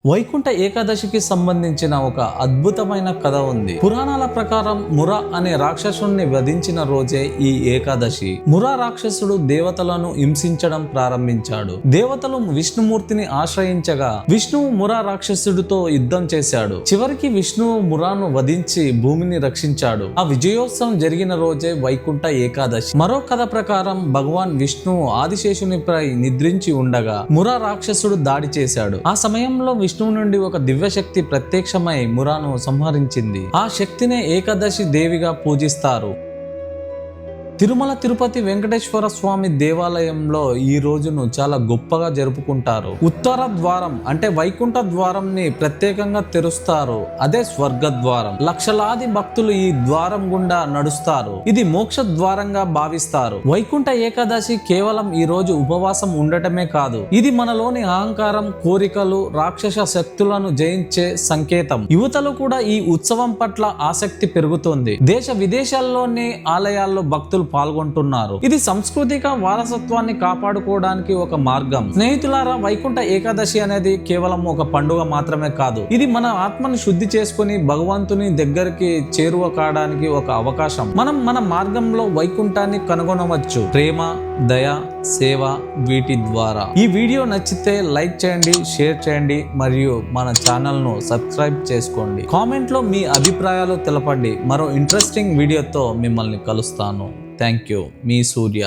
వైకుంఠ ఏకాదశికి సంబంధించిన ఒక అద్భుతమైన కథ ఉంది. పురాణాల ప్రకారం మురా అనే రాక్షసుని వధించిన రోజే ఈ ఏకాదశి. మురా రాక్షసుడు దేవతలను హింసించడం ప్రారంభించాడు. దేవతలు విష్ణుమూర్తిని ఆశ్రయించగా విష్ణువు మురా రాక్షసుడితో యుద్ధం చేశాడు. చివరికి విష్ణువు మురాను వధించి భూమిని రక్షించాడు. ఆ విజయోత్సవం జరిగిన రోజే వైకుంఠ ఏకాదశి. మరో కథ ప్రకారం భగవాన్ విష్ణువు ఆదిశేషునిపై నిద్రించి ఉండగా మురా రాక్షసుడు దాడి చేశాడు. ఆ సమయంలో విష్ణువు నుండి ఒక దివ్యశక్తి ప్రత్యక్షమై మురాను సంహరించింది. ఆ శక్తినే ఏకాదశి దేవిగా పూజిస్తారు. తిరుమల తిరుపతి వెంకటేశ్వర స్వామి దేవాలయంలో ఈ రోజును చాలా గొప్పగా జరుపుకుంటారు. ఉత్తర ద్వారం అంటే వైకుంఠ ద్వారంని ప్రత్యేకంగా తెరుస్తారు. అదే స్వర్గ ద్వారం. లక్షలాది భక్తులు ఈ ద్వారం గుండా నడుస్తారు. ఇది మోక్ష ద్వారంగా భావిస్తారు. వైకుంఠ ఏకాదశి కేవలం ఈ రోజు ఉపవాసం ఉండటమే కాదు, ఇది మనలోని అహంకారం, కోరికలు, రాక్షస శక్తులను జయించే సంకేతం. యువతలు కూడా ఈ ఉత్సవం పట్ల ఆసక్తి పెరుగుతోంది. దేశ విదేశాల్లోని ఆలయాల్లో భక్తులు పాల్గొంటున్నారు. ఇది సాంస్కృతిక వారసత్వాన్ని కాపాడుకోవడానికి ఒక మార్గం. స్నేహితులారా, వైకుంఠ ఏకాదశి అనేది కేవలం ఒక పండుగ మాత్రమే కాదు, ఇది మన ఆత్మని శుద్ధి చేసుకుని భగవంతుని దగ్గరికి చేరువ కావడానికి ఒక అవకాశం. మనం మన మార్గంలో వైకుంఠాన్ని కనుగొనవచ్చు. ప్రేమ, దయ, సేవ వీటి ద్వారా. ఈ వీడియో నచ్చితే లైక్ చేయండి, షేర్ చేయండి మరియు మన ఛానల్ ను సబ్స్క్రైబ్ చేసుకోండి. కామెంట్ లో మీ అభిప్రాయాలు తెలపండి. మరో ఇంట్రెస్టింగ్ వీడియోతో మిమ్మల్ని కలుస్తాను. Thank you. Me Surya.